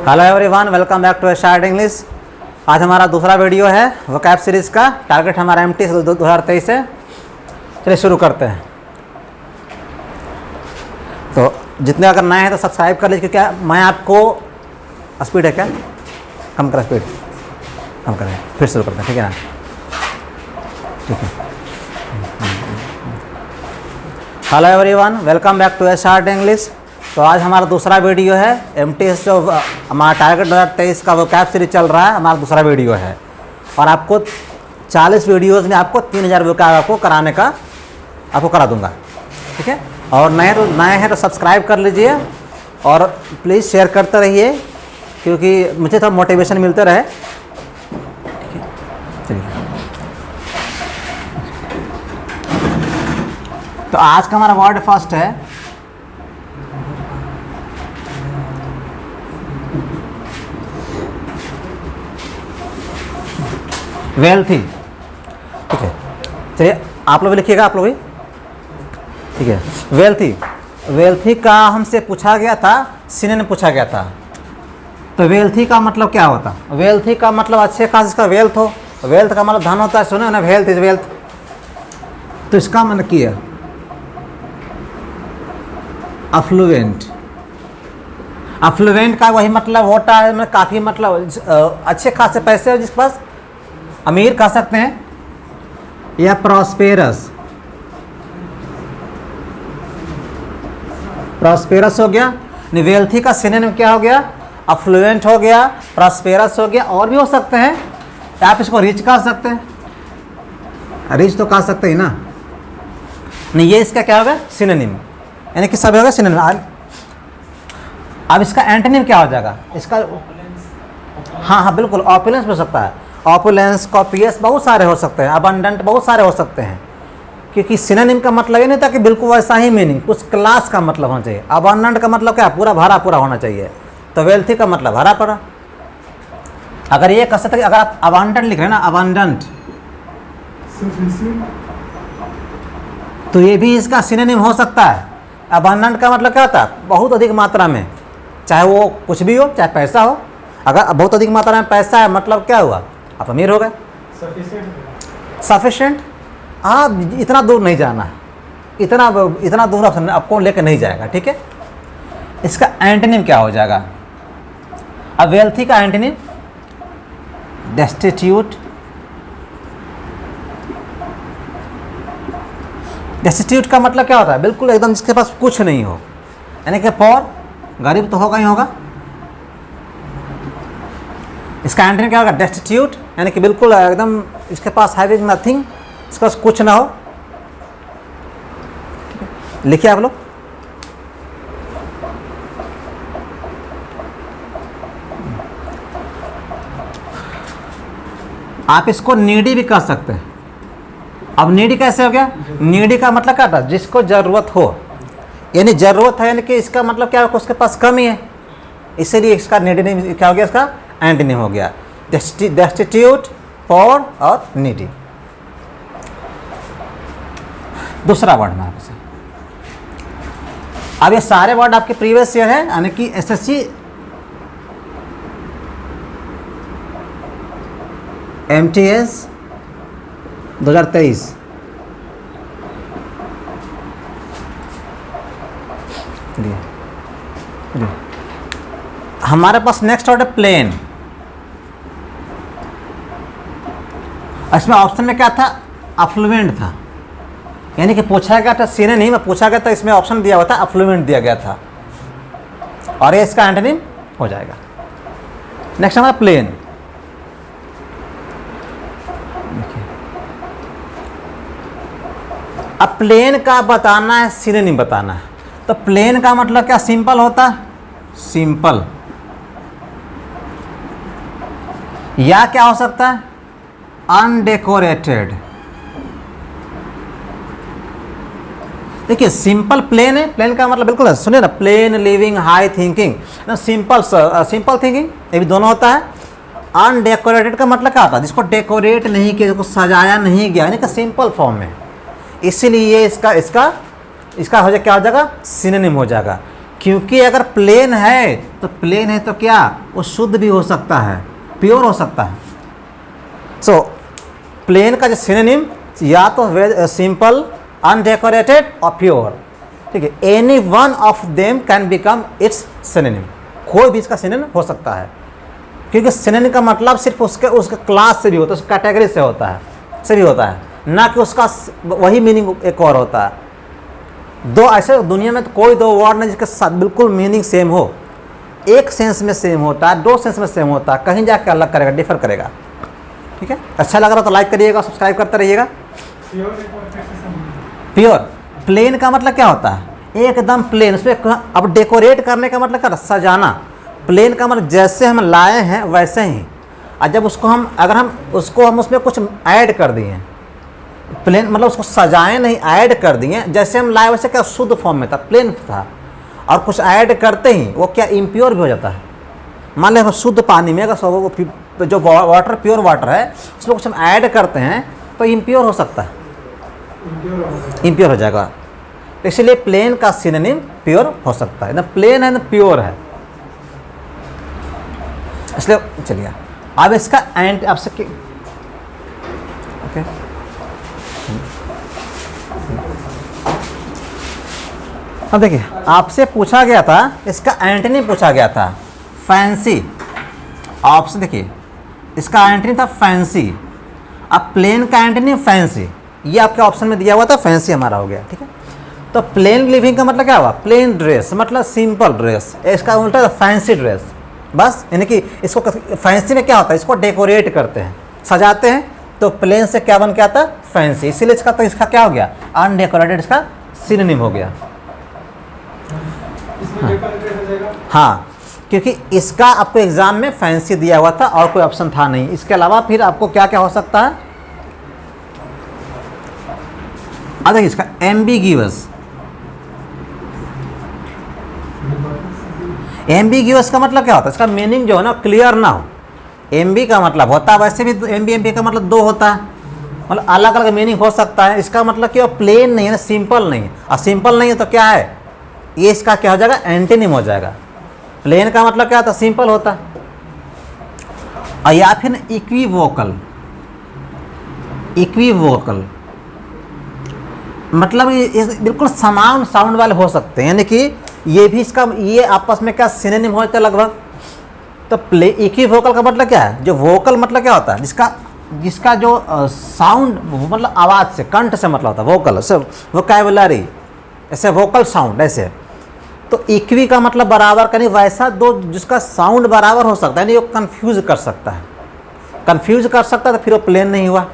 Hello everyone, welcome back to start English. आज हमारा दूसरा वीडियो है वोकैब सीरीज़ का। टारगेट हमारा MTS 2023 है। चलिए शुरू करते हैं। तो जितने अगर नए हैं तो सब्सक्राइब कर लीजिए, क्या मैं आपको स्पीड है क्या कम कर, स्पीड कम करें, फिर शुरू करते हैं, ठीक है ना? ठीक है। Hello everyone, welcome back to start English. तो आज हमारा दूसरा वीडियो है MTS जो हमारा टारगेट 2023 का वोकैब सीरीज चल रहा है, हमारा दूसरा वीडियो है। और आपको 40 वीडियोस में आपको 3000 वोकैब आपको कराने का आपको करा दूंगा, ठीक है? और नए हैं तो सब्सक्राइब कर लीजिए और प्लीज़ शेयर करते रहिए, क्योंकि मुझे थोड़ा मोटिवेशन मिलते रहे। चलिए, तो आज का हमारा वर्ड फर्स्ट है वेल्थी, ठीक है? चलिए आप लोग भी लिखिएगा, आप लोग भी, ठीक है? वेल्थी का हमसे पूछा गया था, सिनोनिम पूछा गया था। तो वेल्थी का मतलब क्या होता? वेल्थी का मतलब अच्छे खास का वेल्थ हो। वेल्थ का मतलब धन होता है, सुने ना, हेल्थ इज वेल्थ। तो इसका मतलब क्या है? अफ्लुएंट। अफ्लुएंट का वही मतलब होता है, मतलब काफ़ी मतलब अच्छे खासे पैसे हो जिसके पास, अमीर कह सकते हैं, या प्रॉस्पेरस। प्रॉस्पेरस हो गया। वेल्थी का सिनोनिम क्या हो गया? अफ्लुएंट हो गया, प्रॉस्पेरस हो गया, और भी हो सकते हैं। आप इसको रिच कह सकते हैं, रिच तो कह सकते हैं ना। नहीं, ये इसका क्या होगा? सिनोनिम, यानी कि सब होगा सिनोनिम। अब इसका एंटोनिम क्या हो जाएगा? इसका हाँ बिल्कुल, ऑपुलेंस हो सकता है। ऑपुलेंस, कॉपियस, बहुत सारे हो सकते हैं। अबंडेंट, बहुत सारे हो सकते हैं। क्योंकि सिनोनिम का मतलब ये नहीं था कि बिल्कुल वैसा ही मीनिंग, कुछ क्लास का मतलब होना चाहिए। अबंडेंट का मतलब क्या? पूरा भरा पूरा होना चाहिए। तो वेल्थी का मतलब भरा पड़ा। अगर ये कह सकते हैं, अगर आप अबंडेंट लिख रहे हैं ना, अबंडेंट, तो ये भी इसका सिनोनिम हो सकता है। अबंडेंट का मतलब क्या होता है? बहुत अधिक मात्रा में, चाहे वो कुछ भी हो, चाहे पैसा हो। अगर बहुत अधिक मात्रा में पैसा है, मतलब क्या हुआ? आप अमीर हो गए। सफिशिएंट, आप इतना दूर नहीं जाना है, इतना दूर आपको लेकर नहीं जाएगा, ठीक है? इसका एंटोनिम क्या हो जाएगा? अब वेल्थी का एंटोनिम डेस्टिट्यूट। डेस्टिट्यूट का मतलब क्या होता है? बिल्कुल एकदम जिसके पास कुछ नहीं हो, यानी कि पॉर, गरीब तो होगा ही होगा। इसका एंटोनिम क्या होगा? डेस्टिट्यूट, यानी कि बिल्कुल एकदम इसके पास हैविंग नथिंग, इसके पास कुछ ना हो। लिखिए आप लोग। आप इसको नीडी भी कह सकते हैं। अब नीडी कैसे हो गया? नीडी का मतलब क्या था? जिसको जरूरत हो, यानी जरूरत है, यानी कि इसका मतलब क्या है? उसके पास कमी है, इसीलिए इसका नीडी क्या हो गया? इसका एंटोनिम हो गया डेस्टिट्यूट, पॉर और नीडी। दूसरा वर्ड में आपसे, अब ये सारे वर्ड आपके प्रीवियस ईयर है, यानी कि SSC MTS 2023। हमारे पास नेक्स्ट वर्ड है प्लेन। इसमें ऑप्शन में क्या था? अफ्लुएंट था, यानी कि पूछा गया था, सिनोनिम में पूछा गया था, इसमें ऑप्शन दिया हुआ था, अफ्लुएंट दिया गया था, और ये इसका एंटोनिम हो जाएगा। नेक्स्ट हमारा प्लेन। अब प्लेन का बताना है, सिनोनिम बताना है। तो प्लेन का मतलब क्या? सिंपल होता है, सिंपल। या क्या हो सकता है? अनडेकोरेटेड। देखिए सिंपल प्लेन है, प्लेन का मतलब बिल्कुल सुनिए ना, प्लेन लिविंग, हाई थिंकिंग ना, सिंपल सिंपल थिंकिंग, ये भी दोनों होता है। अनडेकोरेटेड का मतलब क्या होता है? जिसको डेकोरेट नहीं किया, जिसको सजाया नहीं गया, यानी कि सिंपल फॉर्म में। इसीलिए इसका हो जाएगा, क्या हो जाएगा? सिनोनिम हो जाएगा। क्योंकि अगर प्लेन है तो प्लेन है तो क्या वो शुद्ध भी हो सकता है, प्योर हो सकता है। सो प्लेन का जो सिनोनिम या तो सिंपल, अनडेकोरेटेड और प्योर, ठीक है। Any one of them can become it's synonym, कोई भी इसका सिनोनिम हो सकता है, क्योंकि सिनोनिम का मतलब सिर्फ उसके क्लास से भी होता है, उस कैटेगरी से होता है, से भी होता है, ना कि उसका वही मीनिंग एक और होता है। दो ऐसे दुनिया में तो कोई दो वर्ड नहीं जिसके साथ बिल्कुल मीनिंग सेम हो, एक सेंस में सेम होता है, दो सेंस में सेम होता है, कहीं जाकर अलग करेगा, डिफर करेगा, ठीक है। अच्छा लग रहा तो लाइक करिएगा, सब्सक्राइब करते रहिएगा। प्योर, प्लेन का मतलब क्या होता है, एकदम प्लेन, उसमें अब डेकोरेट करने का मतलब क्या, सजाना। प्लेन का मतलब जैसे हम लाए हैं वैसे ही, और जब उसको हम अगर हम उसमें कुछ ऐड कर दिए, प्लेन मतलब उसको सजाए नहीं, ऐड कर दिए, जैसे हम लाए वैसे क्या शुद्ध फॉर्म में था, प्लेन था, और कुछ ऐड करते ही वो क्या इम्प्योर भी हो जाता है। मान लें हम शुद्ध पानी में अगर जो वाटर प्योर वाटर है उसमें कुछ हम ऐड करते हैं तो इम्प्योर हो सकता है, इम्प्योर हो जाएगा। इसलिए प्लेन का सिनोनिम प्योर हो सकता है, ना प्लेन है ना प्योर है। इसलिए चलिए अब इसका एंड आपसे ओके, अब देखिए आपसे पूछा गया था, इसका एंटोनिम पूछा गया था फैंसी। ऑप्शन देखिए, इसका एंटोनिम था फैंसी। अब प्लेन का एंटोनिम फैंसी, ये आपके ऑप्शन में दिया हुआ था, फैंसी हमारा हो गया, ठीक है। तो प्लेन लिविंग का मतलब क्या हुआ, प्लेन ड्रेस मतलब सिंपल ड्रेस, इसका उल्टा था फैंसी ड्रेस। बस यानी कि इसको फैंसी में क्या होता है, इसको डेकोरेट करते हैं, सजाते हैं, तो प्लेन से क्या बन के आता है, फैंसी। इसीलिए इसका क्या हो गया, अनडेकोरेटेड, इसका सिनोनिम हो गया। हाँ, क्योंकि इसका आपको एग्जाम में फैंसी दिया हुआ था और कोई ऑप्शन था नहीं। इसके अलावा फिर आपको क्या क्या हो सकता है, देखिए इसका एम्बिग्यूअस। एम्बिग्यूअस का मतलब क्या होता है, इसका मीनिंग जो है ना क्लियर ना हो। एमबी का मतलब होता है, वैसे भी एमबी का मतलब दो होता है, मतलब अलग अलग मीनिंग हो सकता है। इसका मतलब कि वो प्लेन नहीं है ना, सिंपल नहीं है, और सिंपल नहीं है तो क्या है, ये इसका क्या हो जाएगा, एंटीनिम हो जाएगा। प्लेन का मतलब क्या होता है, सिंपल होता है। और या फिर इक्विवोकल, इक्विवोकल मतलब ये बिल्कुल समान साउंड वाले हो सकते हैं, यानी कि ये भी इसका ये आपस में क्या सिनोनिम हो जाता है लगभग। तो इक्विवोकल का मतलब क्या है, जो वोकल मतलब क्या होता है, जिसका जो साउंड मतलब आवाज़ से, कंठ से मतलब होता है, वोकल से वोकैबुलरी, ऐसे वोकल साउंड ऐसे। तो इक्वी का मतलब बराबर का नहीं, वैसा दो जिसका साउंड बराबर हो सकता है, नहीं वो कंफ्यूज कर सकता है, कंफ्यूज कर सकता है, तो फिर वो प्लेन नहीं हुआ।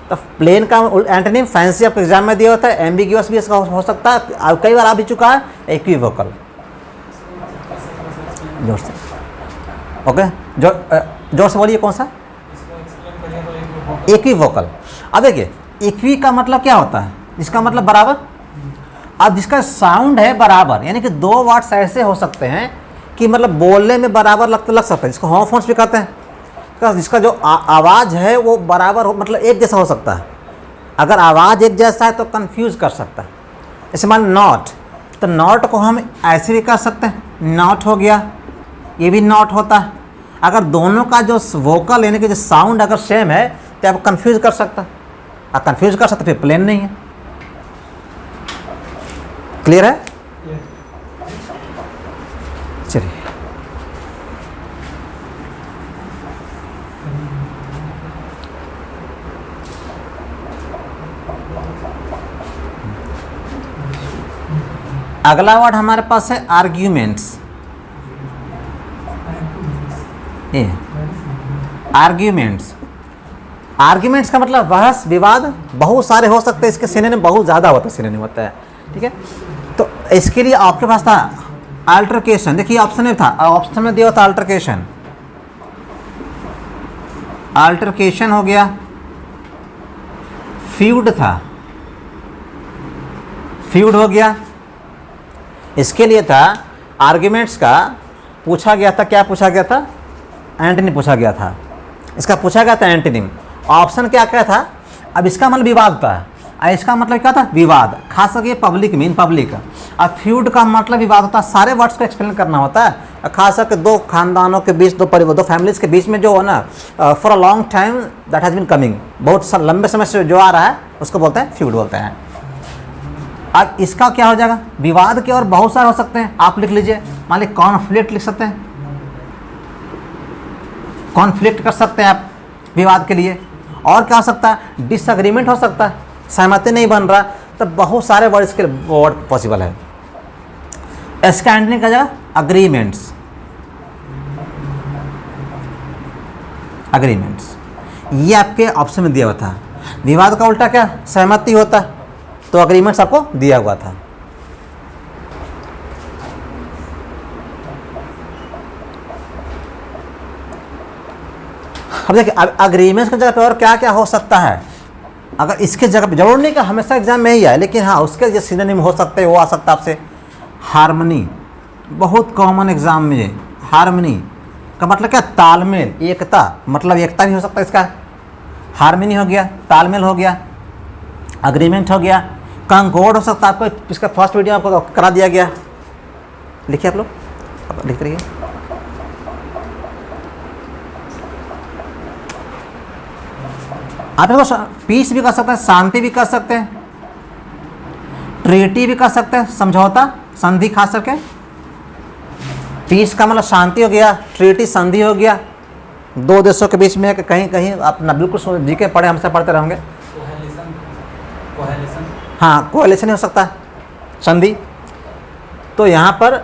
तो प्लेन का एंटोनिम फैंसी आपको एग्जाम में दिया होता है, एम्बिग्यूअस भी इसका हो सकता है, कई बार आ भी चुका है, इक्विवोकल। जोर से ओके, जोर से बोलिए कौन सा, इक्विवोकल। अब देखिए इक्वी का मतलब क्या होता है, इसका मतलब बराबर। अब जिसका साउंड है बराबर, यानी कि दो वर्ड्स ऐसे हो सकते हैं कि मतलब बोलने में बराबर लग सकता है, जिसको होमोफोन्स भी कहते हैं। जिसका जो आवाज़ है वो बराबर हो, मतलब एक जैसा हो सकता है। अगर आवाज़ एक जैसा है तो कंफ्यूज कर सकता है। जैसे मान नॉट, तो नॉट को हम ऐसे भी कर सकते हैं, नॉट हो गया, ये भी नॉट होता है। अगर दोनों का जो वोकल यानी कि जो साउंड अगर सेम है तो आप कंफ्यूज कर सकता है, आप कंफ्यूज कर सकते, फिर प्लेन नहीं है। क्लियर है, चलिए अगला वर्ड हमारे पास है आर्ग्यूमेंट्स। आर्ग्यूमेंट्स, आर्ग्यूमेंट्स का मतलब बहस विवाद, बहुत सारे हो सकते हैं, इसके सिनोनिम बहुत ज़्यादा होता है, सिनोनिम होता है, ठीक है। तो इसके लिए आपके पास था अल्टरकेशन, देखिए ऑप्शन में था, ऑप्शन में दिया था अल्टरकेशन, अल्टरकेशन हो गया, फ्यूड था, फ्यूड हो गया। इसके लिए था आर्ग्यूमेंट्स का पूछा गया था, क्या पूछा गया था, एंटोनिम पूछा गया था, इसका पूछा गया था एंटोनिम। ऑप्शन क्या क्या था, अब इसका मतलब विवाद था, इसका मतलब क्या था, विवाद, खास करके पब्लिक में, इन पब्लिक। अब फ्यूड का मतलब विवाद होता है, सारे वर्ड्स को एक्सप्लेन करना होता है, खास करके दो खानदानों के बीच, दो फैमिलीज़ के बीच में जो हो ना, for a long time that has been coming, बहुत लंबे समय से जो आ रहा है उसको बोलते हैं फ्यूड बोलते हैं। अब इसका क्या हो जाएगा, विवाद के और बहुत सारे हो सकते हैं, आप लिख लीजिए, मान लीजिए कॉन्फ्लिक्ट लिख सकते हैं, कॉन्फ्लिक्ट कर सकते हैं आप विवाद के लिए। और क्या हो सकता है, डिसएग्रीमेंट हो सकता है, सहमति नहीं बन रहा, तो बहुत सारे वर्ड के वर्ड पॉसिबल है। इसका एंटनी का जाएगा अग्रीमेंट्स, अग्रीमेंट्स ये आपके ऑप्शन में दिया हुआ था। विवाद का उल्टा क्या, सहमति होता, तो अग्रीमेंट्स आपको दिया हुआ था। अब देखिए, अग्रीमेंट्स की जगह पे और क्या क्या हो सकता है, अगर इसके जगह पे, जरूर नहीं कि हमेशा एग्जाम में ही आए, लेकिन हाँ उसके जो सिनोनिम हो सकते हैं वो आ सकता है आपसे। हार्मनी बहुत कॉमन एग्जाम में है, हार्मनी का मतलब क्या, तालमेल, एकता, मतलब एकता भी हो सकता है इसका। हार्मनी हो गया, तालमेल हो गया, अग्रीमेंट हो गया, कंकॉर्ड हो सकता है। आपको इसका फर्स्ट वीडियो आपको करा दिया गया, लिखिए आप लोग, लिखते रहिए। आप इसको पीस भी कर सकते हैं, शांति भी कर सकते हैं, ट्रीटी भी कर सकते हैं, समझौता, संधि, खास करके पीस का मतलब शांति हो गया, ट्रीटी संधि हो गया, दो देशों के बीच में कहीं कहीं आप ना बिल्कुल जी के पढ़े, हमसे पढ़ते रहेंगे। हाँ, कोएलिशन हो सकता है, संधि। तो यहाँ पर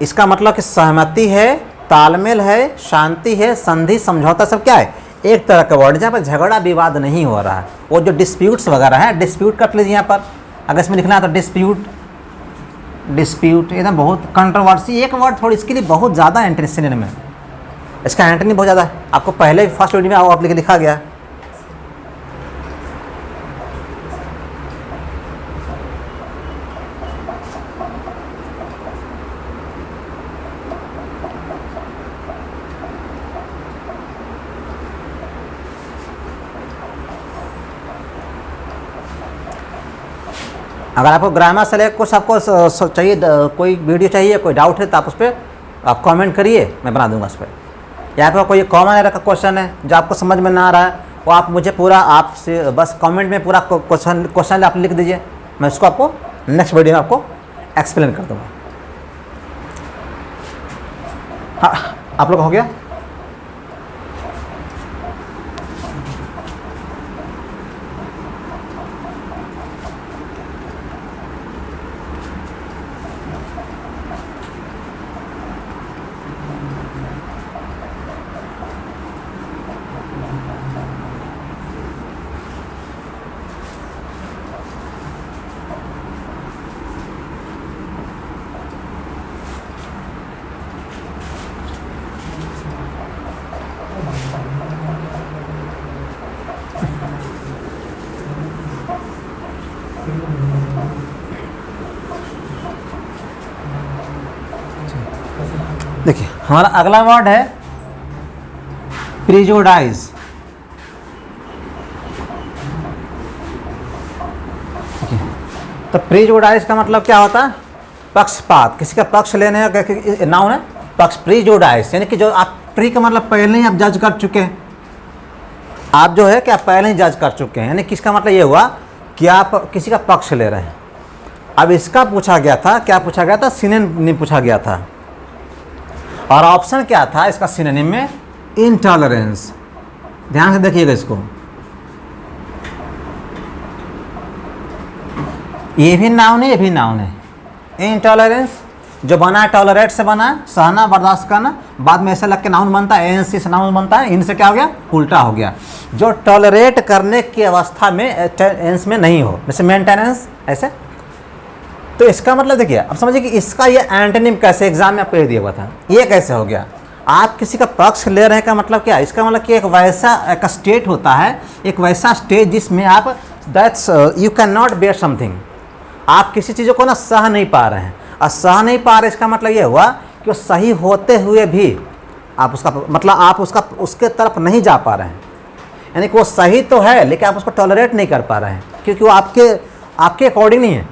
इसका मतलब कि सहमति है, तालमेल है, शांति है, संधि, समझौता, सब क्या है, एक तरह का वर्ड जहाँ पर झगड़ा विवाद नहीं हो रहा है। वो जो डिस्प्यूट्स वगैरह है, डिस्प्यूट कर लीजिए यहाँ पर, अगर इसमें लिखना है तो डिस्प्यूट, डिस्प्यूट एकदम बहुत कंट्रोवर्सी, एक वर्ड थोड़ी इसके लिए बहुत ज़्यादा एंटनी में, इसका एंटनी बहुत ज़्यादा है, आपको पहले फर्स्ट वीडियो में आप लिखा गया है। अगर आपको ग्रामर से लेकर कुछ आपको चाहिए, कोई वीडियो चाहिए, कोई डाउट है, तो आप उस पर आप कमेंट करिए, मैं बना दूंगा उस पर। या फिर कोई कॉमन एरर का क्वेश्चन है जो आपको समझ में ना आ रहा है, वो आप मुझे पूरा आपसे बस कमेंट में पूरा क्वेश्चन आप लिख दीजिए, मैं उसको आपको नेक्स्ट वीडियो में आपको एक्सप्लेन कर दूँगा। हाँ, आप लोग हो गया। देखिए, हमारा अगला वर्ड है प्रिजुडाइज। तो प्रिजुडाइज का मतलब क्या होता है, पक्षपात, किसी का पक्ष लेने का नाउन है पक्ष। प्रिजुडाइज यानी कि जो आप, प्री का मतलब पहले ही आप जज कर चुके हैं, आप जो है कि आप पहले ही जज कर चुके हैं, यानी किसका मतलब ये हुआ कि आप किसी का पक्ष ले रहे हैं। अब इसका पूछा गया था, क्या पूछा गया था, सिनोनिम पूछा गया था, और ऑप्शन क्या था इसका सिनोनिम में, इंटॉलरेंस। ध्यान से देखिएगा इसको, ये भी नाउन है, ये भी नाउन है। इंटॉलरेंस जो बना है टॉलरेट से बना है, सहना, बर्दाश्त करना, बाद में ऐसा लग के नाउन बनता है, एनसी से नाउन बनता है, इनसे क्या हो गया, उल्टा हो गया। जो टॉलरेट करने की अवस्था में एंस में नहीं हो, जैसे मेंटेनेंस, ऐसे। तो इसका मतलब देखिए, अब समझिए कि इसका ये एंटोनिम कैसे एग्जाम में आपको दिया हुआ था, ये कैसे हो गया। आप किसी का पक्ष ले रहे हैं का मतलब क्या है, इसका मतलब कि एक वैसा एक स्टेट होता है, एक वैसा स्टेट जिसमें आप that's you can not bear something, आप किसी चीज़ों को ना सह नहीं पा रहे हैं, और सह नहीं पा रहे इसका मतलब ये हुआ कि वो सही होते हुए भी आप उसका मतलब आप उसके तरफ नहीं जा पा रहे हैं, यानी कि वो सही तो है लेकिन आप उसको टॉलरेट नहीं कर पा रहे हैं, क्योंकि वो आपके अकॉर्डिंग नहीं है,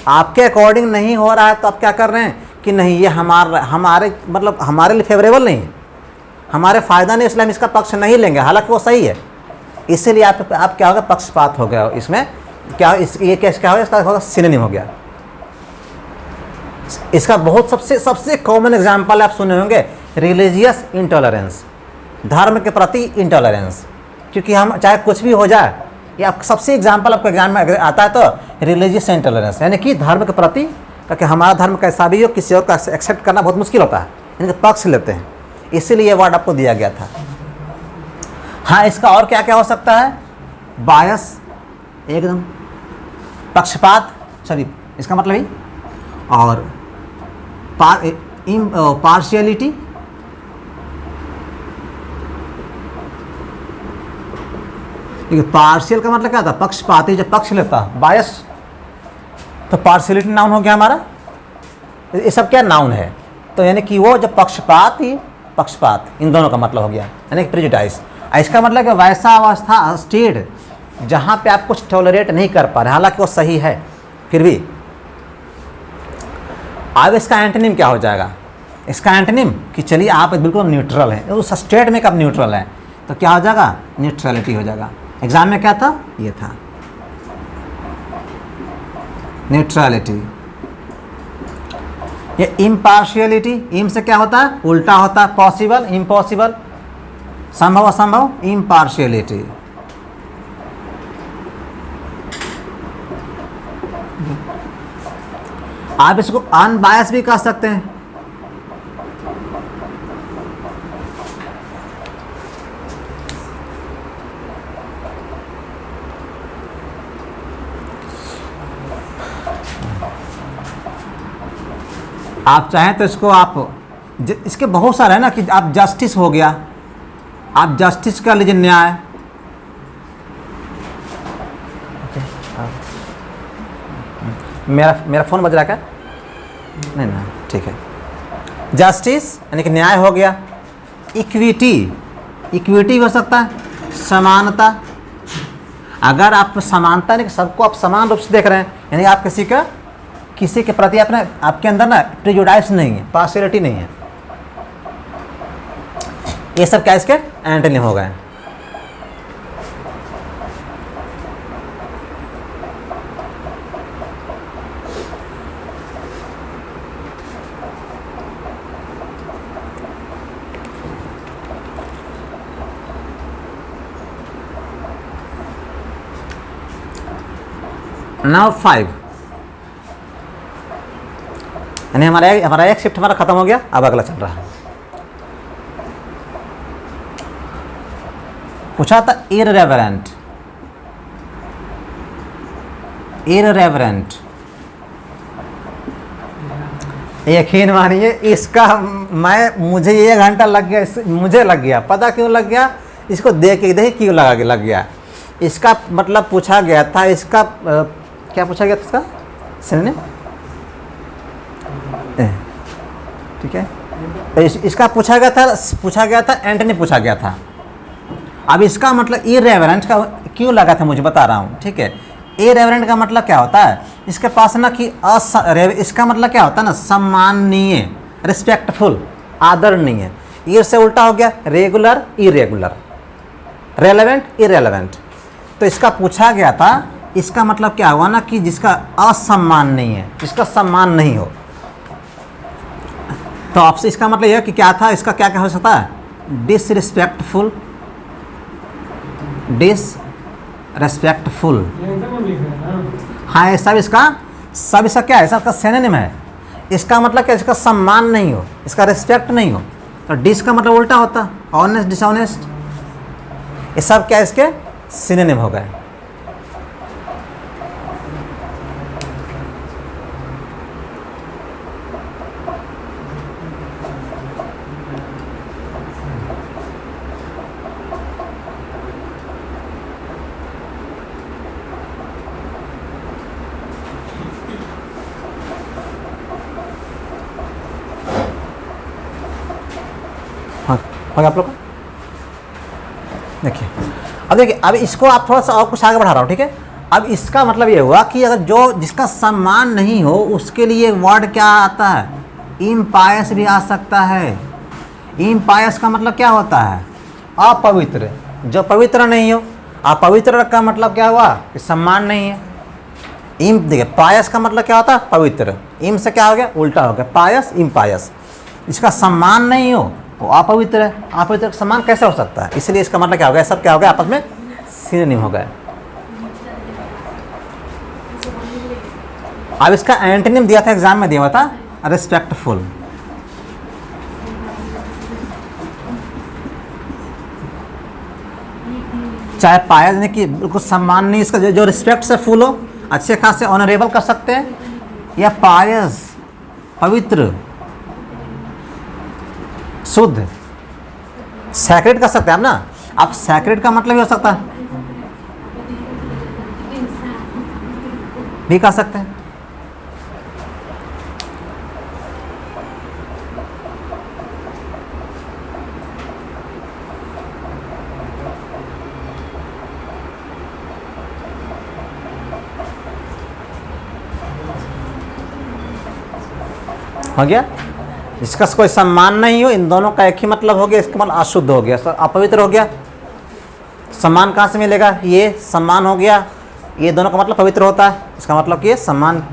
आपके अकॉर्डिंग नहीं हो रहा है तो आप क्या कर रहे हैं कि नहीं ये हमारे मतलब हमारे लिए फेवरेबल नहीं है, हमारे फ़ायदा नहीं, इसलिए हम इसका पक्ष नहीं लेंगे, हालांकि वो सही है। इसीलिए आप क्या होगा, पक्षपात हो गया। इसमें क्या ये केस क्या होगा, इसका होगा सिनोनिम हो गया। इसका बहुत सबसे कॉमन एग्जाम्पल आप सुने होंगे, रिलीजियस इंटॉलरेंस, धर्म के प्रति इंटॉलरेंस। क्योंकि हम चाहे कुछ भी हो जाए, ये आप सबसे एग्जाम्पल आपको एग्जाम में अगर आता है तो रिलीजियस इंटॉलरेंस, यानी कि धर्म के प्रति, क्योंकि हमारा धर्म कैसा भी हो किसी और का एक्सेप्ट करना बहुत मुश्किल होता है, यानी कि पक्ष लेते हैं, इसीलिए ये वर्ड आपको दिया गया था। हाँ, इसका और क्या क्या हो सकता है, बायस, एकदम पक्षपात, सॉरी इसका मतलब ही, और पार्शियलिटी, पार्शियल का मतलब क्या था, पक्षपाती, जो पक्ष लेता, बायस, तो पार्शियलिटी नाउन हो गया हमारा, ये सब क्या नाउन है। तो यानी कि वो जो पक्षपाती, पक्षपात, इन दोनों का मतलब हो गया, यानी कि प्रेजुडाइज। इसका मतलब कि वैसा अवस्था, स्टेट जहाँ पे आप कुछ टॉलरेट नहीं कर पा रहे, हालांकि वो सही है फिर भी। अब इसका एंटोनिम क्या हो जाएगा, इसका एंटोनिम कि चलिए आप बिल्कुल न्यूट्रल हैं, उस स्टेट में कब न्यूट्रल है, तो क्या हो जाएगा, न्यूट्रलिटी हो जाएगा। एग्जाम में क्या था, ये था न्यूट्रलिटी। ये इम्पार्शियलिटी, इम से क्या होता है, उल्टा होता है, पॉसिबल, इम्पॉसिबल, संभव असंभव, इम्पार्शियलिटी। आप इसको अनबायस भी कह सकते हैं। आप चाहें तो इसको इसके बहुत सारे हैं ना, कि आप जस्टिस हो गया, आप जस्टिस कर लीजिए, न्याय। मेरा फ़ोन बज रहा है क्या, नहीं ना, ठीक है। जस्टिस यानी कि न्याय हो गया। इक्विटी, इक्विटी हो सकता है, समानता। अगर आप समानता नहीं, सबको आप समान रूप से देख रहे हैं, यानी आप किसी के प्रति आपके अंदर ना प्रेजुडाइज नहीं है, पार्शियलिटी नहीं है, ये सब क्या इसके एंटोनिम हो गए। नाउ 5, यानी हमारा एक शिफ्ट हमारा खत्म हो गया, अब अगला चल रहा है। पूछा था इररेवरेंट, इररेवरेंट, यकीन मानिए इसका मुझे 1 घंटा लग गया, मुझे लग गया, पता क्यों लग गया, इसको देख के देखिए क्यों लग गया। इसका मतलब पूछा गया था, इसका क्या पूछा गया था, इसका सिनोनिम, ठीक है। इसका पूछा गया था एंटोनिम पूछा गया था। अब इसका मतलब इररेवरेंट का क्यों लगा था मुझे बता रहा हूँ, ठीक है। इररेवरेंट का मतलब क्या होता है, इसके पास ना कि इसका मतलब क्या होता है ना, सम्माननीय, रिस्पेक्टफुल, आदरणीय। ईर से उल्टा हो गया रेगुलर, इरेगुलर, रेलेवेंट, इरेलेवेंट। तो इसका पूछा गया था, इसका मतलब क्या हुआ ना कि जिसका असम्मान नहीं है, जिसका सम्मान नहीं हो। तो आपसे इसका मतलब यह कि क्या था, इसका क्या क्या हो सकता है, डिसरिस्पेक्टफुल, डिसरिस्पेक्टफुल। हाँ, ये सब इसका क्या है, इसका सिनोनिम है। इसका मतलब क्या, इसका सम्मान नहीं हो, इसका रिस्पेक्ट नहीं हो। तो डिस का मतलब उल्टा होता, ऑनेस्ट, डिसऑनेस्ट। ये सब क्या इसके सिनोनिम हो गए। हाँ, हो गया आप लोग का। देखिए अब इसको आप थोड़ा सा और कुछ आगे बढ़ा रहा हूँ, ठीक है। अब इसका मतलब ये हुआ कि अगर जो जिसका सम्मान नहीं हो उसके लिए वर्ड क्या आता है, इम्पायस भी आ सकता है। इम्पायस का मतलब क्या होता है, अपवित्र, जो पवित्र नहीं हो। अपवित्र का मतलब क्या हुआ कि सम्मान नहीं है। इम देखिए, पायस का मतलब क्या होता है, पवित्र। इम से क्या हो गया, उल्टा हो गया, पायस इम्पायस। जिसका सम्मान नहीं हो वो अपवित्र है। अपवित्र का सम्मान कैसे हो सकता है, इसलिए इसका मतलब क्या हो गया, सब क्या हो गया, आपस में सिनोनिम हो गया। अब इसका एंटोनिम दिया था, एग्जाम में दिया हुआ था, रिस्पेक्टफुल। चाहे पायस ने कि बिल्कुल सम्मान नहीं, इसका जो रिस्पेक्ट से फुल हो, अच्छे खासे ऑनरेबल कर सकते हैं, या पायस पवित्र शुद्ध सैक्रेड कर सकते हैं आप ना। आप सैक्रेड का मतलब भी हो सकता है, भी कर सकते हैं। हो गया, जिसका कोई सम्मान नहीं हो, इन दोनों का एक ही मतलब हो गया, इसका मतलब अशुद्ध हो गया, अपवित्र हो गया। सम्मान कहाँ से मिलेगा, ये सम्मान हो गया, ये दोनों का मतलब पवित्र होता है, इसका मतलब कि ये सम्मान।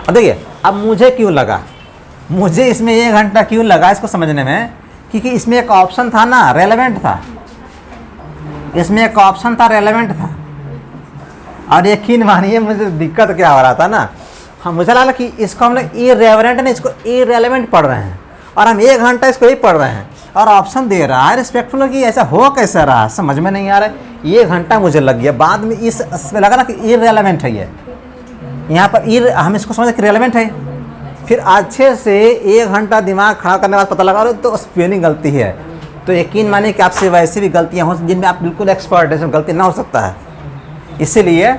अब देखिए, अब मुझे क्यों लगा, मुझे इसमें 1 घंटा क्यों लगा इसको समझने में, क्योंकि इसमें एक ऑप्शन था ना, रेलेवेंट था। इसमें एक ऑप्शन था, रेलेवेंट था। और यकीन मानिए मुझे दिक्कत क्या हो रहा था ना, हाँ, मुझे लगा कि इसको हम लोग इरेलेवेंट नहीं, इसको इरेलेवेंट पढ़ रहे हैं, और हम 1 घंटा इसको ही पढ़ रहे हैं, और ऑप्शन दे रहा है रिस्पेक्टफुल की। ऐसा हो कैसे रहा, समझ में नहीं आ रहा है। 1 घंटा मुझे लग गया, बाद में इसमें लगा ना कि इरेलेवेंट है ये, यहाँ पर हम इसको समझे कि रेलेवेंट है। फिर अच्छे से 1 घंटा दिमाग खड़ा करने के बाद पता लगा रहे तो स्पेलिंग गलती है। तो यकीन मानिए कि आपसे वैसी भी गलतियाँ हो जिनमें आप बिल्कुल एक्सपर्ट है, इसमें गलती ना हो सकता है। इसीलिए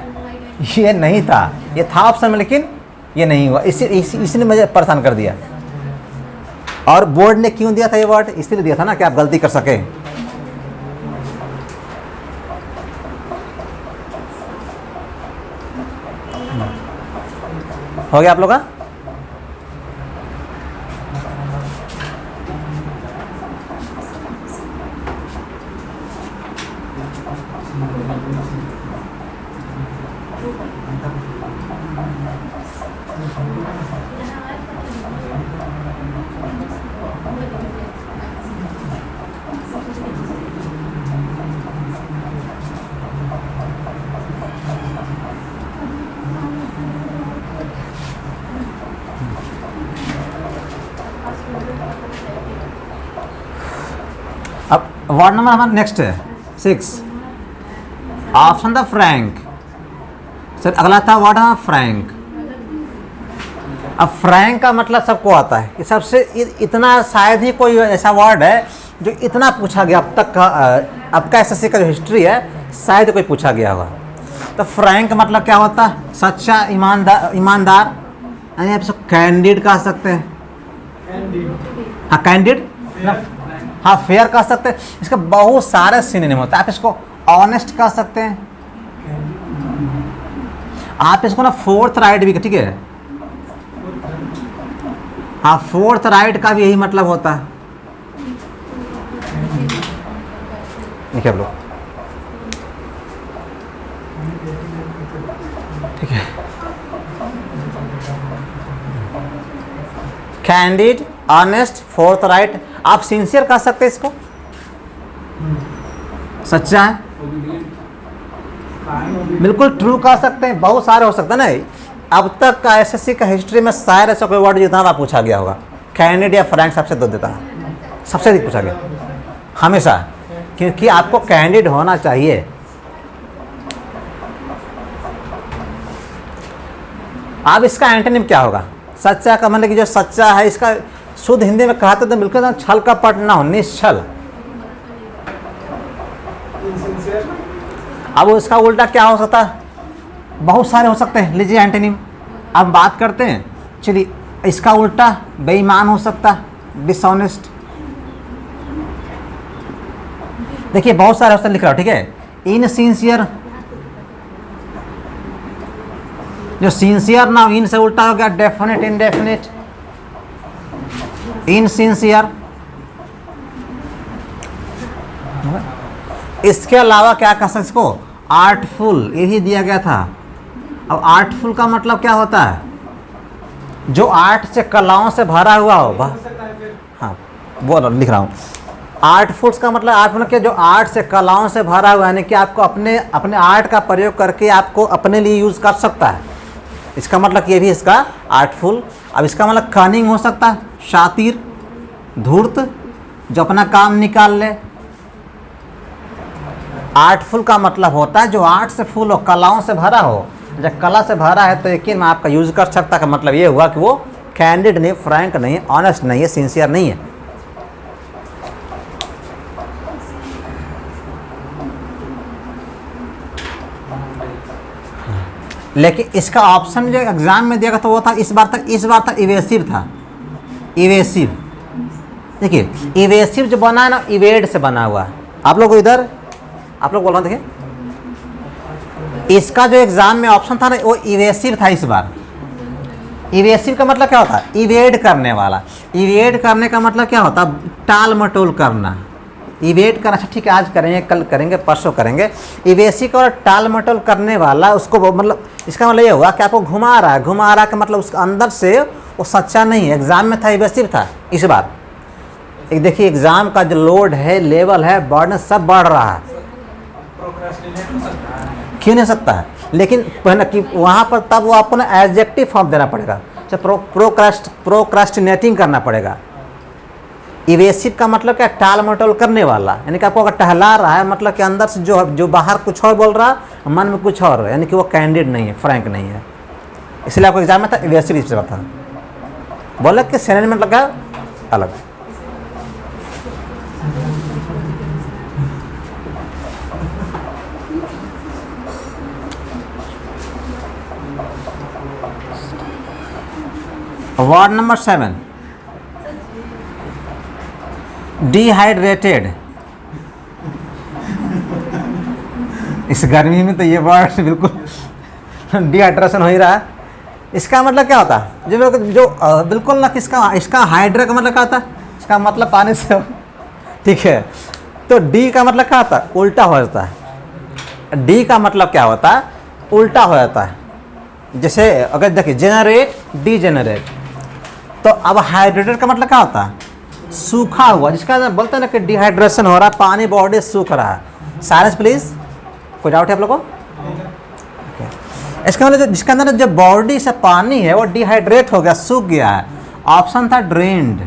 ये नहीं था, ये था ऑप्शन में, लेकिन ये नहीं हुआ। इसी ने मुझे परेशान कर दिया। और बोर्ड ने क्यों दिया था ये वर्ड, इसलिए दिया था ना कि आप गलती कर सके। हो गया आप लोग का? अब वार्ड नंबर हमारा नेक्स्ट है 6, ऑप्शन था फ्रैंक। सर अगला था वार्ड नंबर फ्रैंक। अब फ्रैंक का मतलब सबको आता है कि सबसे इतना शायद ही कोई ऐसा वर्ड है जो इतना पूछा गया अब तक का, अब का एसएससी का जो हिस्ट्री है शायद कोई पूछा गया होगा। तो फ्रैंक मतलब क्या होता है, सच्चा, ईमानदार, यानी आप इसको कैंडिड कह सकते हैं। हाँ कैंडिड, हाँ फेयर कह सकते हैं। इसका बहुत सारे सिनोनिम होता है। आप इसको ऑनेस्ट कह सकते हैं, आप इसको ना फोर्थ राइट भी, ठीक है, हाँ फोर्थ राइट का भी यही मतलब होता है। देखिए आप लोग, ठीक है, कैंडिड, ऑनेस्ट, फोर्थ राइट। आप सिंसियर कह सकते हैं इसको, सच्चा है, बिल्कुल ट्रू कह सकते हैं। बहुत सारे हो सकते हैं ना, अब तक का एसएससी का हिस्ट्री में शायद ऐसा कोई वर्ड जितना बार पूछा गया होगा। कैंडिड या फ्रैंक सबसे दो देता है, सबसे अधिक पूछा गया हमेशा, क्योंकि आपको कैंडिड होना चाहिए। अब इसका एंटोनिम क्या होगा, सच्चा का मतलब कि जो सच्चा है, इसका शुद्ध हिंदी में कहते तो बिल्कुल छल कपट ना हो, निश्छल। अब इसका उल्टा क्या हो सकता है, बहुत सारे हो सकते हैं। लीजिए एंटोनिम अब बात करते हैं। चलिए, इसका उल्टा बेईमान हो सकता है, डिसऑनेस्ट। देखिए बहुत सारे ऑप्शन लिख रहा हूँ, ठीक है। इनसिंसियर, जो सिंसियर ना इन से उल्टा हो गया डेफिनेट इनडेफिनेट, इनसिंसियर। इसके अलावा क्या कह सकते इसको, आर्टफुल, यही दिया गया था। अब आर्टफुल का मतलब क्या होता है, जो आर्ट से, कलाओं से भरा हुआ हो। हाँ बोलो, लिख रहा हूँ। आर्टफुल्स का मतलब, आर्ट मतलब क्या, जो आर्ट से, कलाओं से भरा हुआ, यानी कि आपको अपने अपने आर्ट का प्रयोग करके आपको अपने लिए यूज़ कर सकता है। इसका मतलब ये भी इसका आर्टफुल। अब इसका मतलब कनिंग हो सकता है, शातिर, धूर्त, जो अपना काम निकाल ले। आर्टफुल का मतलब होता है जो आर्ट से फुल हो, कलाओं से भरा हो। जब कला से भरा है तो यकीन में आपका यूज़ कर सकता है। मतलब ये हुआ कि वो कैंडिड नहीं, फ्रैंक नहीं, ऑनेस्ट नहीं है, सिंसियर नहीं है। लेकिन इसका ऑप्शन जो एग्जाम में दिया गया था वो था, इस बार था इवेसिव था, इवेसिव। देखिए इवेसिव जो बना है ना, इवेड से बना हुआ है। आप लोग इधर, आप लोग बोल रहे हैं, देखिए इसका जो एग्जाम में ऑप्शन था ना वो इवेसिव था इस बार। इवेसिव का मतलब क्या होता है, इवेड करने वाला। इवेड करने का मतलब क्या होता है, टाल मटोल करना, इवेड करना। अच्छा ठीक है, आज करेंगे, कल करेंगे, परसों करेंगे। इवेसिव का टाल मटोल करने वाला, उसको मतलब इसका मतलब ये हुआ कि आपको घुमा रहा है। घुमा रहा का मतलब उसके अंदर से वो सच्चा नहीं है। एग्जाम में था इवेसिव था इस बार। एक देखिए एग्जाम का जो लोड है, लेवल है, बर्डन सब बढ़ रहा है। क्यों नहीं सकता है, लेकिन कि वहाँ पर तब वो आपको ना एडजेक्टिव फॉर्म देना पड़ेगा। प्रोक्रास्टिनेटिंग करना पड़ेगा। इवेसिव का मतलब क्या, टाल मटोल करने वाला, यानी कि आपको अगर टहला रहा है मतलब कि अंदर से जो बाहर कुछ और बोल रहा है, मन में कुछ और, यानी कि वो कैंडिड नहीं है, फ्रैंक नहीं है। इसलिए आपको एग्जाम में था इवेसिव इस था। बोले कि सिनोनिम में लगा अलग। Ward number 7, dehydrated. इस गर्मी में तो ये वर्ड बिल्कुल डिहाइड्रेशन हो ही रहा है। इसका मतलब क्या होता है, जो बिल्कुल ना, इसका हाइड्रा का मतलब क्या होता है, इसका मतलब पानी से, ठीक है। तो डी का मतलब क्या होता है, उल्टा हो जाता है। डी का मतलब क्या होता है, उल्टा हो जाता है। जैसे अगर देखिए जेनरेट, डीजेनरेट। तो अब हाइड्रेटेड का मतलब क्या होता है, सूखा हुआ, जिसका बोलते हैं ना कि डिहाइड्रेशन हो रहा है, पानी बॉडी सूख रहा है। साइलेंस प्लीज, कोई डाउट है आप लोगों को? इसका मतलब जिसके अंदर जो बॉडी से पानी है वो डिहाइड्रेट हो गया, सूख गया है। ऑप्शन था ड्रेन्ड।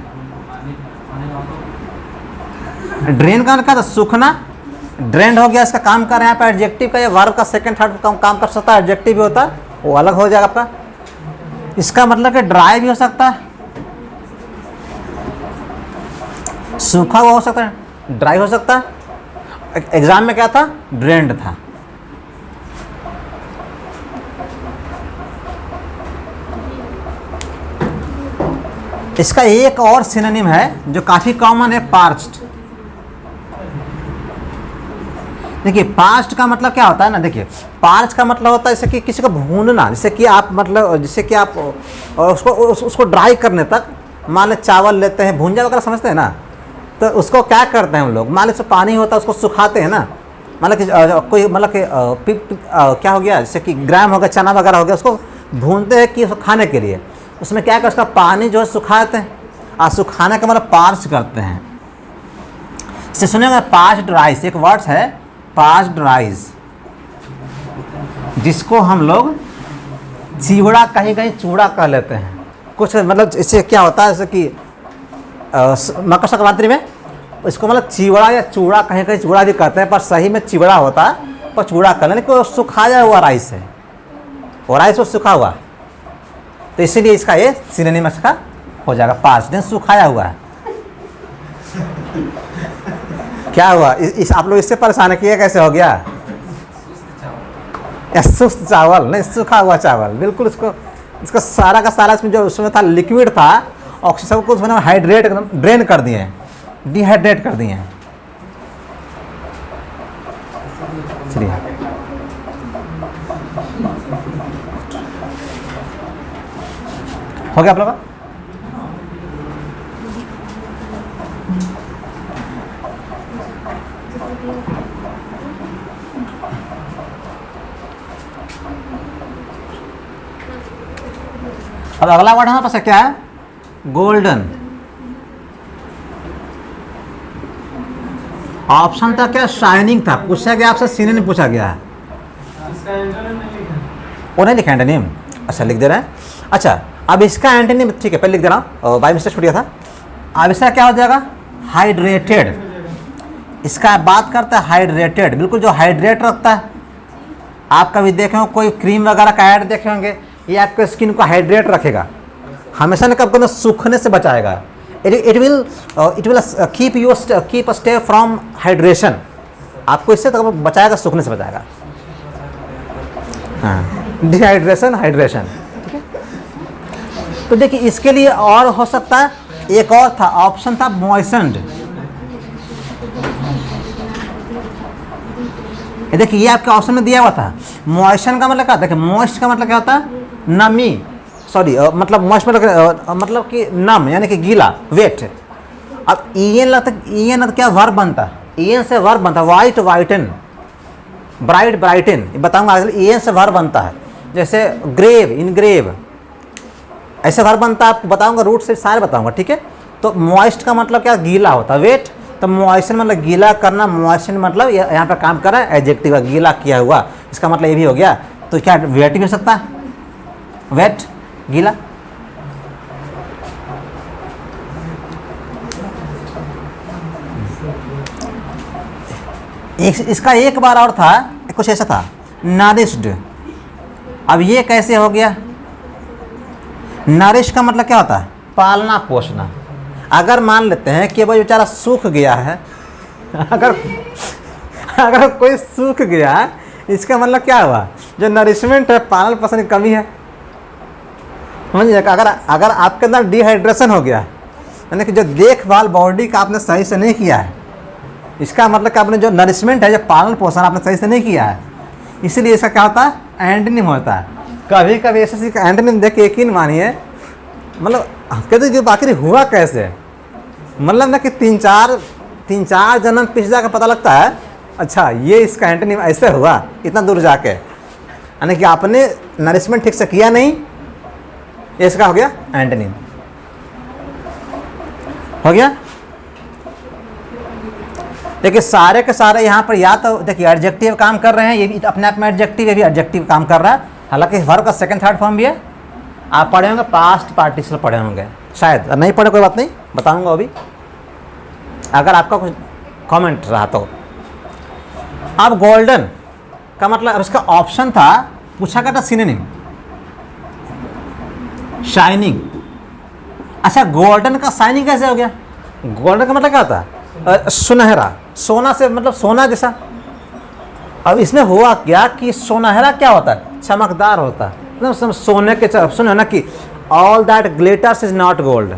ड्रेन का मतलब सूखना, ड्रेन्ड हो गया। इसका काम कर रहे हैं यहाँ पे एडजेक्टिव का, या वर्ब का सेकंड थर्ड काम कर सकता है, एडजेक्टिव भी होता है, वो अलग हो जाएगा आपका। इसका मतलब कि ड्राई भी हो सकता है, सूखा हुआ हो सकता है, ड्राई हो सकता है। एग्जाम में क्या था, ड्रेन्ड था। इसका एक और सिनोनिम है जो काफी कॉमन है, पार्च्ड। देखिए पार्च्ड का मतलब क्या होता है ना, देखिए पार्च का मतलब होता है जैसे कि किसी को भूनना, जैसे कि आप मतलब जैसे कि आप उसको ड्राई करने तक, मान लो चावल लेते हैं, भूंजा वगैरह समझते हैं ना, तो उसको क्या करते हैं हम लोग, मान लो पानी होता है उसको सुखाते हैं ना, मतलब कि कोई मतलब कि क्या हो गया, जैसे कि ग्राम हो गया, चना वगैरह हो गया, उसको भूनते हैं कि उसको खाने के लिए। उसमें क्या करते हैं, उसका पानी जो है सुखाते हैं, और सुखाने का मतलब पार्च करते हैं। इसे सुनेंगे पार्च्ड राइस, एक वर्ड्स है पार्च्ड राइस, जिसको हम लोग चिवड़ा कहीं कहीं चूड़ा कह लेते हैं कुछ, मतलब इससे क्या होता है, जैसे कि मकर संक्रांति में इसको मतलब चिवड़ा या चूड़ा, कहीं कहीं चूड़ा भी कहते हैं, पर सही में चिवड़ा होता है, पर चूड़ा कर लेकिन वो सुखाया हुआ राइस है, वो राइस वो सूखा हुआ, तो इसीलिए इसका ये सिनोनिम इसका हो जाएगा पार्च्ड, सुखाया हुआ है। क्या हुआ, इस आप लोग इससे परेशान किए, कैसे हो गया, सुस्त चावल नहीं, सूखा हुआ चावल, बिल्कुल। इसको सारा का सारा इसमें जो उसमें था लिक्विड था, ऑक्सीजन सब कुछ मैंने हाइड्रेट ड्रेन कर दिए, डिहाइड्रेट कर दिए। चलिए, हो गया आप लोग का? अब अगला वर्ड हमारे पास क्या है? गोल्डन। ऑप्शन था क्या? शाइनिंग था। पूछा गया आपसे, सिनोनिम पूछा गया है। वो नहीं लिखा एंटोनिम? अच्छा, लिख दे रहे हैं। अच्छा, अब इसका एंटोनिम ठीक है, पहले लिख दे रहा हूँ, बाय मिस्टेक छूट गया था। अब इसका क्या हो जाएगा? हाइड्रेटेड। इसका बात करता है हाइड्रेटेड, बिल्कुल जो हाइड्रेट रखता है। आप कभी देखे हो कोई क्रीम वगैरह का ऐड देखे होंगे, ये आपके स्किन को हाइड्रेट रखेगा, हमेशा न कब सूखने से बचाएगा। It will keep a stay from hydration. आपको इससे तो बचाएगा, सूखने से बचाएगा। हाँ, डिहाइड्रेशन, हाइड्रेशन, ठीक है। तो देखिए इसके लिए और हो सकता है, एक और था ऑप्शन था मॉइस्चर्ड। देखिए ये आपके ऑप्शन में दिया हुआ था। मॉइस्चर का मतलब क्या होता है? मॉइस्ट का मतलब क्या होता है? नमी, सॉरी मतलब मॉइस्ट मतलब कि नम, यानी कि गीला, वेट। अब ईएन क्या वर्ब बनता है? ईएन से वर्ब बनता है, वाइट वाइटन, ब्राइट ब्राइटन, बताऊंगा आगे। ईएन से वर्ब बनता है, जैसे ग्रेव, इनग्रेव, ऐसे वर्ब बनता है, आपको बताऊंगा, रूट से सारे बताऊंगा, ठीक है। तो मॉइस्ट का मतलब क्या? गीला होता है, वेट। तो मॉइस्चर मतलब गीला करना, मॉइस्चर मतलब यहाँ पर काम कर रहा है, एडजेक्टिव है, गीला किया हुआ, इसका मतलब ये भी हो गया। तो क्या वेट भी हो सकता है? वेट, गीला। इसका एक बार और था, कुछ ऐसा था, नरिश्ड। अब ये कैसे हो गया? नरिश का मतलब क्या होता है? पालना पोषना। अगर मान लेते हैं कि वो बेचारा सूख गया है, अगर कोई सूख गया है, इसका मतलब क्या हुआ? जो नरिशमेंट है, पालन पोषण की कमी है, समझिए। अगर आपके अंदर डिहाइड्रेशन हो गया, यानी कि जो देखभाल बॉडी का आपने सही से नहीं किया है, इसका मतलब कि आपने जो नरिशमेंट है, जो पालन पोषण आपने सही से नहीं किया है, इसीलिए इसका क्या होता है? एंटोनिम होता है। कभी कभी ऐसे एंटोनिम देख के यकीन मानिए, मतलब कहते कि आखिर हुआ कैसे, मतलब ना कि तीन चार जन्म पीछे जाकर पता लगता है, अच्छा ये इसका एंटोनिम ऐसे हुआ, इतना दूर जाके, यानी कि आपने नरिशमेंट ठीक से किया नहीं, इसका हो गया एंटोनिम। हो गया। देखिए सारे के सारे यहाँ पर या तो देखिए एडजेक्टिव काम कर रहे हैं, ये भी अपने आप में एडजेक्टिव, ये भी एडजेक्टिव काम कर रहा है। हालांकि वर्ब का सेकंड थर्ड फॉर्म भी है। आप पढ़े होंगे, पास्ट पार्टिसिपल पढ़े होंगे शायद, नहीं पढ़े कोई बात नहीं, बताऊंगा वो भी अगर आपका कुछ कमेंट रहा तो। अब गोल्डन का मतलब, अब इसका ऑप्शन था, पूछा गया था सिनोनिम, शाइनिंग। अच्छा, गोल्डन का शाइनिंग कैसे हो गया? गोल्डन का मतलब क्या होता है? सुनहरा, सोना से मतलब सोना जैसा। अब इसमें हुआ क्या कि सुनहरा क्या होता है? चमकदार होता है, मतलब सोने के, सुनो ना कि all that glitters is not gold.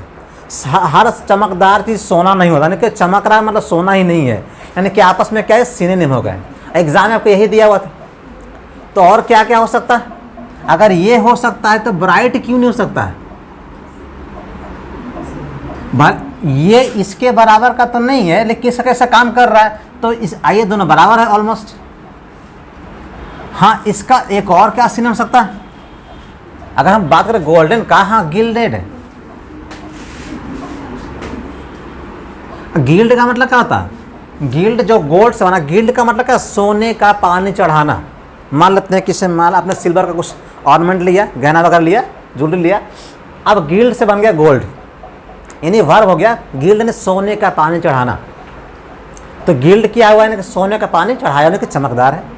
हर चमकदार चीज़ सोना नहीं होता, यानी कि चमक रहा है मतलब सोना ही नहीं है, यानी कि आपस में क्या है? सिनोनिम हो गए। एग्जाम में आपको यही दिया हुआ था। तो और क्या क्या हो सकता है? अगर ये हो सकता है तो ब्राइट क्यों नहीं हो सकता है? ये इसके बराबर का तो नहीं है, लेकिन इसका कैसा काम कर रहा है, तो इस आइए दोनों बराबर है ऑलमोस्ट। हाँ, इसका एक और क्या सीन हो सकता है? अगर हम बात करें गोल्डन का, हाँ गिल्डेड। गिल्ड का मतलब क्या होता है? गिल्ड जो गोल्ड से बना, गिल्ड का मतलब क्या? सोने का पानी चढ़ाना। मान लेते हैं किसी मान आपने सिल्वर का कुछ ऑर्नामेंट लिया, गहना वगैरह लिया, ज्वेलरी लिया, अब गिल्ड से बन गया गोल्ड, यानी वर्ब हो गया गिल्ड ने सोने का पानी चढ़ाना। तो गिल्ड किया हुआ है कि सोने का पानी चढ़ाया, यानी कि चमकदार है।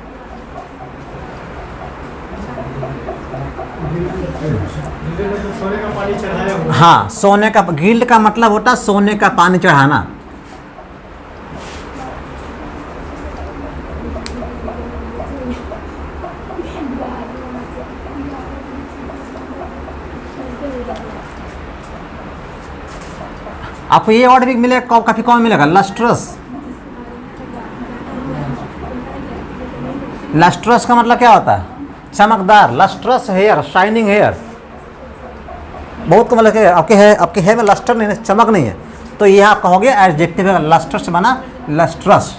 सोने का पानी चढ़ाया हुआ। हाँ, सोने का, गिल्ड का मतलब होता है सोने का पानी चढ़ाना। आपको ये वर्ड भी मिलेगा, काफी कम मिलेगा, लस्ट्रस। लस्ट्रस का मतलब क्या होता है? चमकदार। Lustrous hair, shining hair. बहुत को मतलब आपके हेयर में लस्टर नहीं है, चमक नहीं है, तो ये आप कहोगे एडजेक्टिव है, लस्ट्रस बना लस्ट्रस।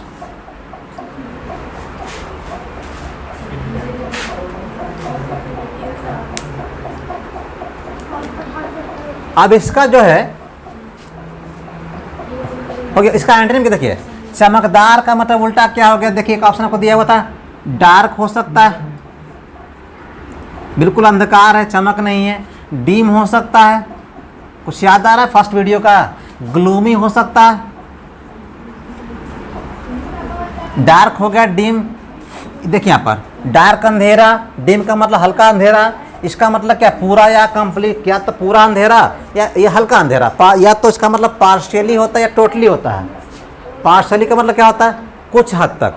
अब इसका जो है हो गया, इसका एंटोनिम क्या देखिए, चमकदार का मतलब उल्टा क्या हो गया, देखिए एक ऑप्शन आपको दिया हुआ था, डार्क हो सकता है, बिल्कुल अंधकार है, चमक नहीं है। डीम हो सकता है, कुछ याद आ रहा है फर्स्ट वीडियो का, ग्लूमी हो सकता है। डार्क हो गया, डीम, देखिए यहाँ पर डार्क अंधेरा, डीम का मतलब हल्का अंधेरा, इसका मतलब क्या, पूरा या कंप्लीट, या तो पूरा अंधेरा या ये हल्का अंधेरा, या तो इसका मतलब पार्शियली होता है या टोटली होता है। पार्शियली का मतलब क्या होता है, कुछ हद तक,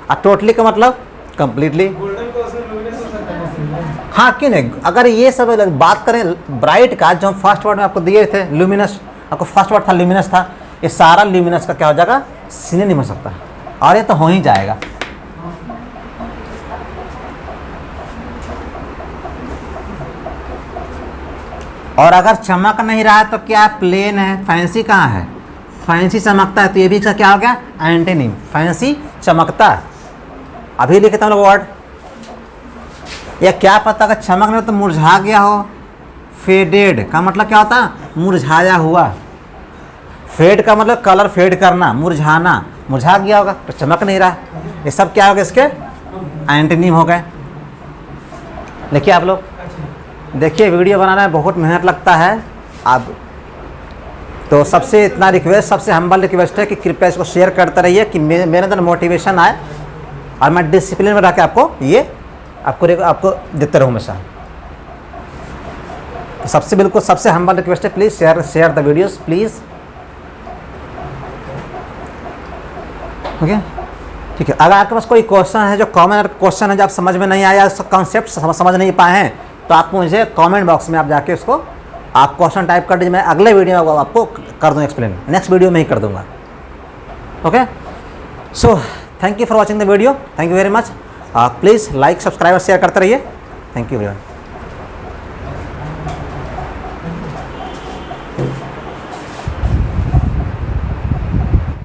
और टोटली का मतलब कंप्लीटली। गोल्डन को उसमें लुमिनस हो सकता है। हाँ क्यों नहीं, अगर ये सब बात करें ब्राइट का, जो हम फर्स्ट वर्ड में आपको दिए थे ल्यूमिनस, आपको फर्स्ट वर्ड था ल्यूमिनस था, ये सारा ल्यूमिनस का क्या हो जाएगा, सिनोनिम हो सकता है, और ये तो हो ही जाएगा। और अगर चमक नहीं रहा है तो क्या, प्लेन है। फैंसी कहाँ है, फैंसी चमकता है, तो ये भी इसका क्या हो गया, एंटोनिम, फैंसी चमकता। अभी लिखता हूँ वर्ड, या क्या पता अगर चमक नहीं हो तो मुरझा गया हो। फेडेड का मतलब क्या होता है, मुरझाया हुआ। फेड का मतलब कलर फेड करना, मुरझाना, मुरझा गया होगा तो चमक नहीं रहा। ये सब क्या हो गया, इसके एंटोनिम हो गए। देखिए आप लोग, देखिए वीडियो बनाने में बहुत मेहनत लगता है। अब तो सबसे इतना रिक्वेस्ट, सबसे हम्बल रिक्वेस्ट है कि कृपया इसको शेयर करते रहिए कि मेरे अंदर मोटिवेशन आए और मैं डिसिप्लिन में रह के आपको ये आपको देते रहूँ हमेशा। तो सबसे बिल्कुल सबसे हम्बल रिक्वेस्ट है, please share the videos please. Okay ठीक है। अगर आपके पास कोई क्वेश्चन है जो कॉमन क्वेश्चन है, जो आप समझ में नहीं आया, कॉन्सेप्ट समझ नहीं पाए हैं, तो आप मुझे कमेंट बॉक्स में आप जाके उसको आप क्वेश्चन टाइप कर दीजिए। मैं अगले वीडियो में आपको कर दूँ एक्सप्लेन, नेक्स्ट वीडियो में ही कर दूँगा। Okay, so thank you for watching the video, thank you very much. Please like, subscribe और शेयर करते रहिए। Thank you everyone.